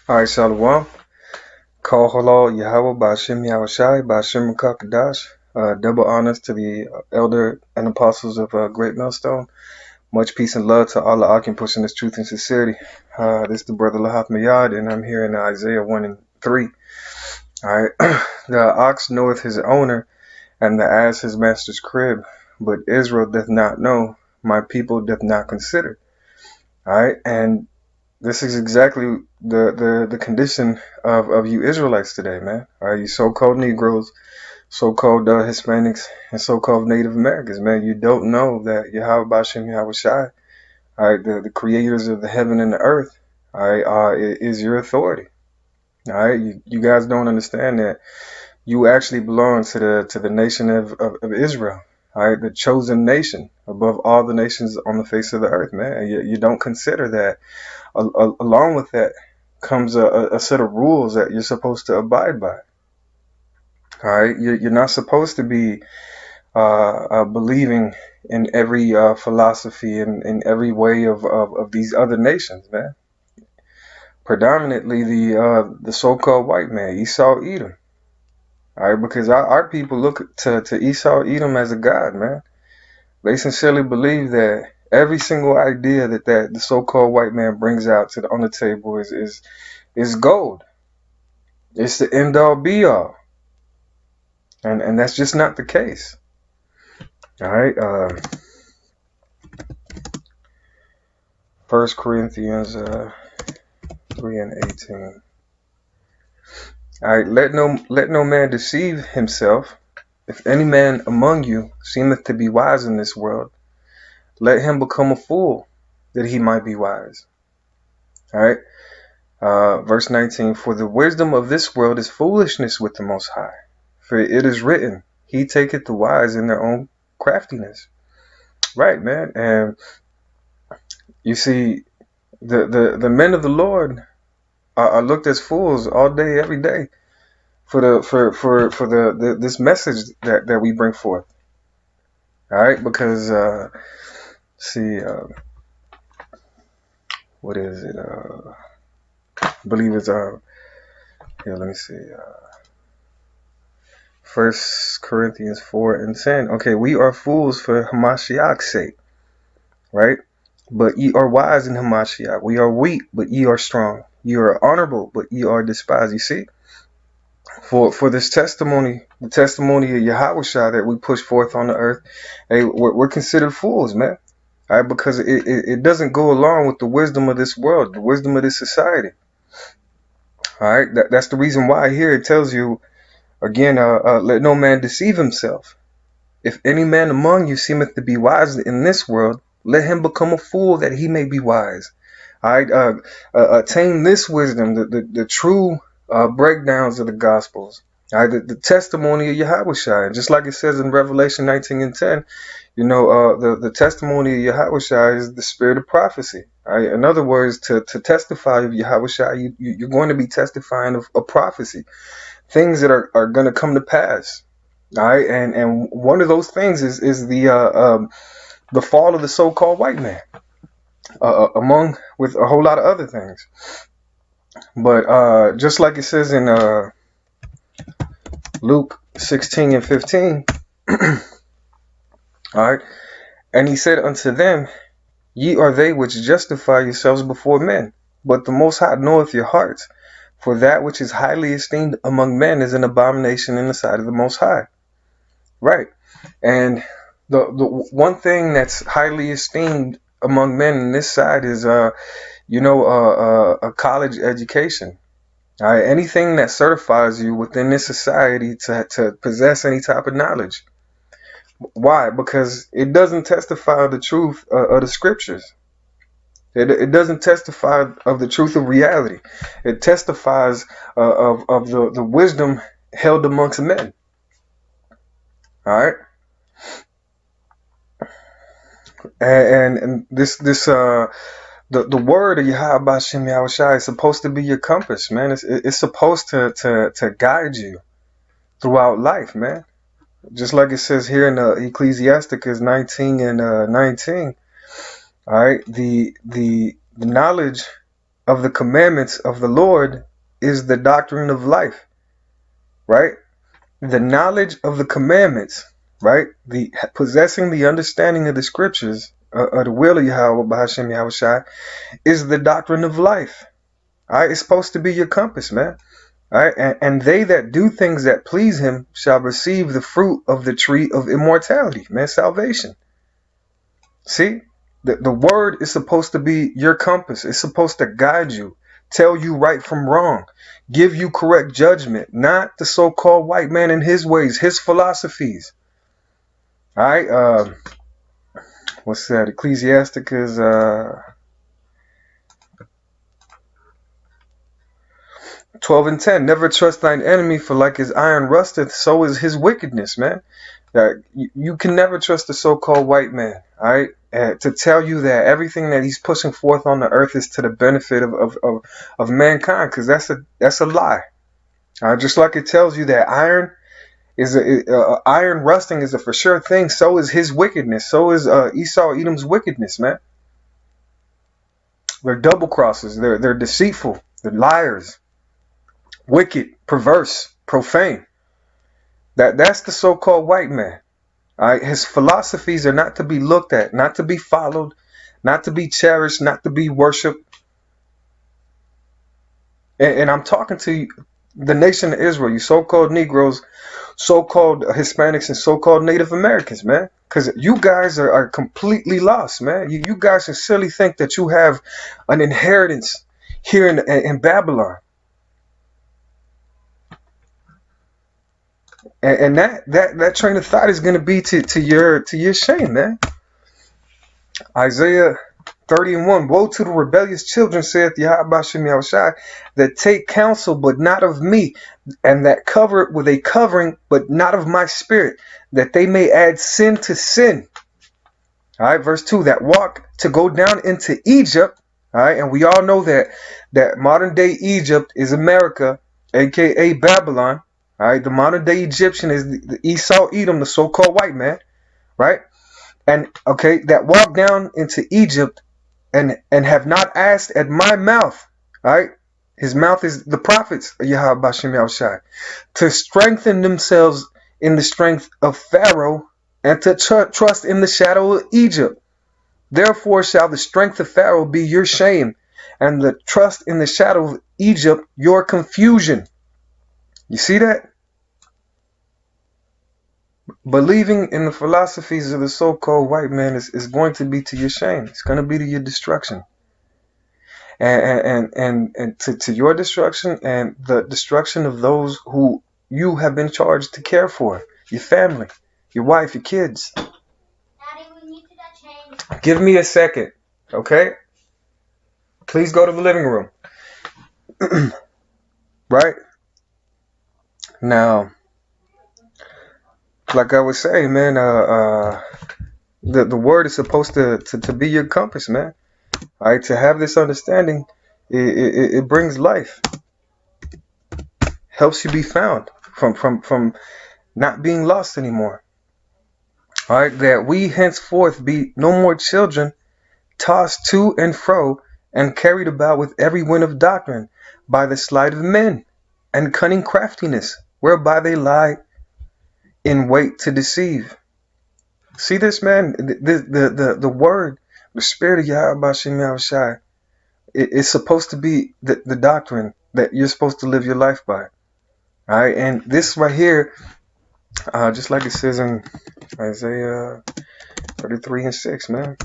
All right, Shalom. Kal Halal Yahawah, Yahawashi, Rawchaa Qadash. Double honors to the elder and apostles of Great Millstone. Much peace and love to all the Akim pushing this truth and sincerity. This is the brother Lahath Mayad, and I'm here in Isaiah 1 and 3. All right. The ox knoweth his owner, and the ass his master's crib. But Israel doth not know, my people doth not consider. All right. And this is exactly the condition of you Israelites today, man. All right, you so-called Negroes, so-called Hispanics, and so-called Native Americans, man. You don't know that Yahawashi, all right, the creators of the heaven and the earth, all right, is your authority. All right, you guys don't understand that you actually belong to the nation of Israel. All right, the chosen nation above all the nations on the face of the earth, man. And you don't consider that. Along with that comes a set of rules that you're supposed to abide by. All right, you're not supposed to be believing in every philosophy and in every way of these other nations, man. Predominantly the so-called white man, Esau, Edom. All right, because our people look to Esau, Edom as a god, man. They sincerely believe that every single idea that the so-called white man brings out on the table is gold. It's the end all be all. And that's just not the case. All right. 1 Corinthians 3 and 18. All right. Let no man deceive himself. If any man among you seemeth to be wise in this world, let him become a fool, that he might be wise. All right. Verse 19. For the wisdom of this world is foolishness with the Most High. For it is written, He taketh the wise in their own craftiness. Right, man. And you see, the men of the Lord are looked as fools all day, every day, for the this message that we bring forth. All right, because see, what is it? I believe it's here. Let me see. 1 Corinthians 4 and 10. Okay, we are fools for Hamashiach's sake, right? But ye are wise in Hamashiach. We are weak, but ye are strong. Ye are honorable, but ye are despised. You see, for this testimony, the testimony of Yahawashi that we push forth on the earth, hey, we're considered fools, man. All right, because it doesn't go along with the wisdom of this world, the wisdom of this society. All right, that's the reason why here it tells you again, let no man deceive himself. If any man among you seemeth to be wise in this world, let him become a fool that he may be wise. All right, attain this wisdom, the true breakdowns of the Gospels. All right, the testimony of Yahawashi, just like it says in Revelation 19 and 10. You know, the testimony of Yahawashi is the spirit of prophecy. All right? In other words, to testify of Yahawashi, you're going to be testifying of prophecy, things that are going to come to pass. All right, and one of those things is the fall of the so-called white man, among with a whole lot of other things. But just like it says in Luke 16 and 15, all right, and he said unto them, Ye are they which justify yourselves before men, but the Most High knoweth your hearts, for that which is highly esteemed among men is an abomination in the sight of the Most High. Right, and the one thing that's highly esteemed among men in this side is a college education. All right, anything that certifies you within this society to possess any type of knowledge. Why? Because it doesn't testify of the truth of the scriptures. It doesn't testify of the truth of reality. It testifies of the wisdom held amongst men. All right, and this the word of Yahawashi is supposed to be your compass, man. It's supposed to guide you throughout life, man. Just like it says here in Ecclesiasticus 19 and 19. All right, the knowledge of the commandments of the Lord is the doctrine of life, right? The knowledge of the commandments, right? The possessing the understanding of the scriptures, of the will of Yahawah, bahasham Yahawashi, is the doctrine of life. All right, it's supposed to be your compass, man. All right, and they that do things that please him shall receive the fruit of the tree of immortality, man, salvation. See, the word is supposed to be your compass. It's supposed to guide you, tell you right from wrong, give you correct judgment, not the so-called white man and his ways, his philosophies. All right, what's that? Ecclesiasticus 12:10. Never trust thine enemy, for like his iron rusteth, so is his wickedness, man. You can never trust the so-called white man, all right? To tell you that everything that he's pushing forth on the earth is to the benefit of mankind, because that's a lie. Just like it tells you that iron is iron rusting is a for sure thing, so is his wickedness, so is Esau Edom's wickedness, man. They're double crosses, they're deceitful, they're liars, wicked, perverse, profane. That's the so-called white man. All right, his philosophies are not to be looked at, not to be followed, not to be cherished, not to be worshipped. And I'm talking to the nation of Israel, you so-called Negroes, so-called Hispanics, and so-called Native Americans, man. Because you guys are completely lost, man. You guys sincerely think that you have an inheritance here in Babylon. And that train of thought is going to be to your shame, man. Isaiah 30:1. Woe to the rebellious children, saith Yahawashi, that take counsel, but not of me, and that cover it with a covering, but not of my spirit, that they may add sin to sin. All right, verse 2. That walk to go down into Egypt. All right, and we all know that modern day Egypt is America, aka Babylon. All right, the modern day Egyptian is the Esau Edom, the so-called white man, right? And okay, that walk down into Egypt and have not asked at my mouth, all right? His mouth is the prophets, Yahawashi, to strengthen themselves in the strength of Pharaoh and to trust in the shadow of Egypt. Therefore shall the strength of Pharaoh be your shame, and the trust in the shadow of Egypt your confusion. You see that? Believing in the philosophies of the so-called white man is going to be to your shame. It's going to be to your destruction. And to your destruction and the destruction of those who you have been charged to care for. Your family, your wife, your kids. Daddy, we need to change. Give me a second, okay? Please go to the living room. Right? Now, like I was saying, man, the word is supposed to be your compass, man. All right, to have this understanding, it brings life, helps you be found from not being lost anymore. All right, that we henceforth be no more children, tossed to and fro, and carried about with every wind of doctrine, by the sleight of men, and cunning craftiness, whereby they lie in wait to deceive. See this, man? The word, the spirit of Yahawashi, it's supposed to be the doctrine that you're supposed to live your life by. All right, and this right here, just like it says in Isaiah 33:6, man.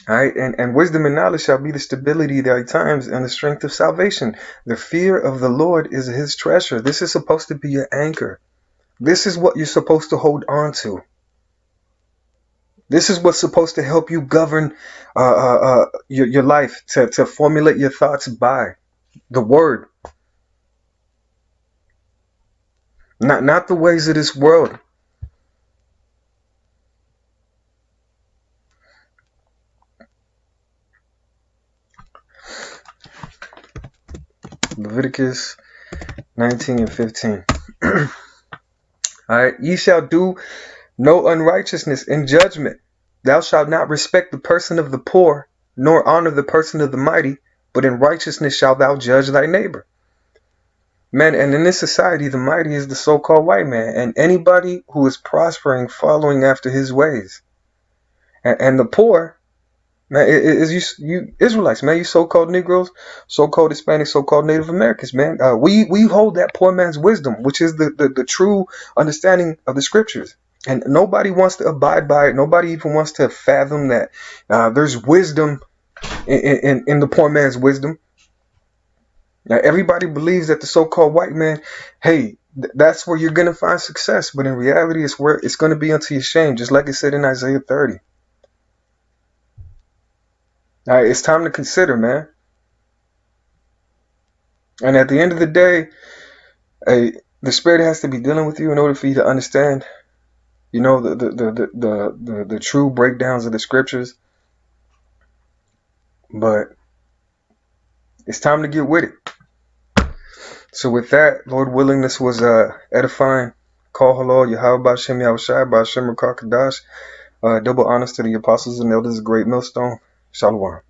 All right, and wisdom and knowledge shall be the stability of thy times and the strength of salvation. The fear of the Lord is his treasure. This is supposed to be your anchor. This is what you're supposed to hold on to. This is what's supposed to help you govern your life, to formulate your thoughts by the word. Not the ways of this world. Leviticus 19:15. All right, ye shall do no unrighteousness in judgment. Thou shalt not respect the person of the poor, nor honor the person of the mighty, but in righteousness shalt thou judge thy neighbor. Man, and in this society, the mighty is the so-called white man, and anybody who is prospering, following after his ways. And the poor, man, is you Israelites, man, you so-called Negroes, so-called Hispanics, so-called Native Americans, man. We hold that poor man's wisdom, which is the true understanding of the scriptures. And nobody wants to abide by it. Nobody even wants to fathom that there's wisdom in the poor man's wisdom. Now, everybody believes that the so-called white man, hey, that's where you're going to find success. But in reality, it's where it's going to be unto your shame, just like it said in Isaiah 30. All right, it's time to consider, man. And at the end of the day, the Spirit has to be dealing with you in order for you to understand, you know, the true breakdowns of the scriptures. But it's time to get with it. So with that, Lord willing, this was edifying. Kal Halal Yahawah, bahasham Yahawashi, bahasham Rawchaa Qadash. Double honors to the apostles and elders of Great Millstone. Shalom.